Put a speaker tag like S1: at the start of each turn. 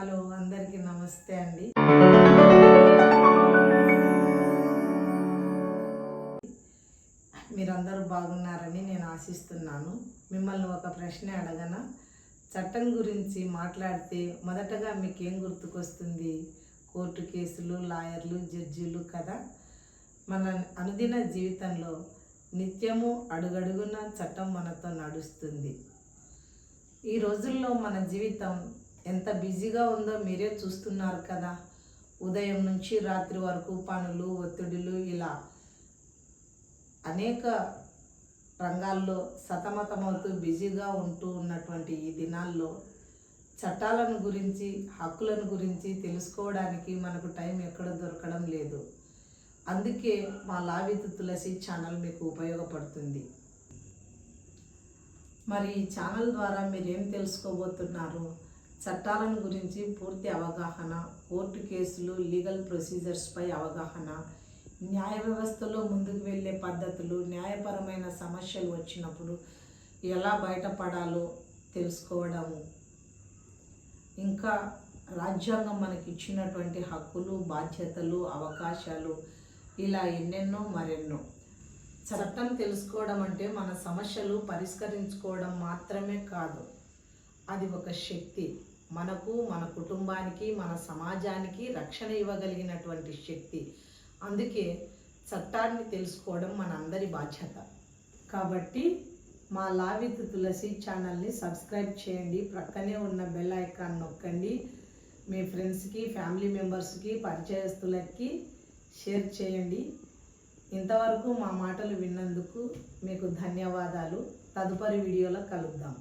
S1: Hello అందరికీ నమస్తే అండి. మీరందరూ బాగున్నారని నేను ఆశిస్తున్నాను. మిమ్మల్ని ఒక ప్రశ్న అడగన. చట్టం గురించి మాట్లాడితే మొదటగా మీకేం గుర్తుకొస్తుంది? కోర్టు కేసులు, లాయర్లు, జడ్జీలు కదా. మన అనుదిన జీవితంలో నిత్యము అడుగడుగున చట్టం మనతో నడుస్తుంది. ఈ రోజుల్లో మన జీవితం ఎంత బిజీగా ఉందో మీరే చూస్తున్నారు కదా. ఉదయం నుంచి రాత్రి వరకు పనులు, ఒత్తిడులు, ఇలా అనేక రంగాల్లో సతమతమవుతూ బిజీగా ఉంటూ ఉన్నటువంటి ఈ దినాల్లో చట్టాలను గురించి, హక్కులను గురించి తెలుసుకోవడానికి మనకు టైం ఎక్కడ దొరకడం లేదు. అందుకే మా లా విత్ తులసి ఛానల్ మీకు ఉపయోగపడుతుంది. మరి ఈ ఛానల్ ద్వారా మీరేం తెలుసుకోబోతున్నారు? చట్టాలను గురించి పూర్తి అవగాహన, కోర్టు కేసులు, లీగల్ ప్రొసీజర్స్పై అవగాహన, న్యాయ వ్యవస్థలో ముందుకు వెళ్ళే పద్ధతులు, న్యాయపరమైన సమస్యలు వచ్చినప్పుడు ఎలా బయటపడాలో తెలుసుకోవడము, ఇంకా రాజ్యాంగం మనకి ఇచ్చినటువంటి హక్కులు, బాధ్యతలు, అవకాశాలు, ఇలా ఎన్నెన్నో మరెన్నో. చట్టం తెలుసుకోవడం అంటే మన సమస్యలు పరిష్కరించుకోవడం మాత్రమే కాదు, అది ఒక శక్తి. మనకు, మన కుటుంబానికి, మన సమాజానికి రక్షణ ఇవ్వగలిగినటువంటి శక్తి. అందుకే చట్టాన్ని తెలుసుకోవడం మన అందరి బాధ్యత. కాబట్టి మా లా విత్ తులసి ఛానల్ని సబ్స్క్రైబ్ చేయండి, ప్రక్కనే ఉన్న బెల్ ఐకాన్ నొక్కండి, మీ ఫ్రెండ్స్కి, ఫ్యామిలీ మెంబర్స్కి, పరిచయస్తులకి షేర్ చేయండి. ఇంతవరకు మా మాటలు విన్నందుకు మీకు ధన్యవాదాలు. తదుపరి వీడియోలో కలుద్దాం.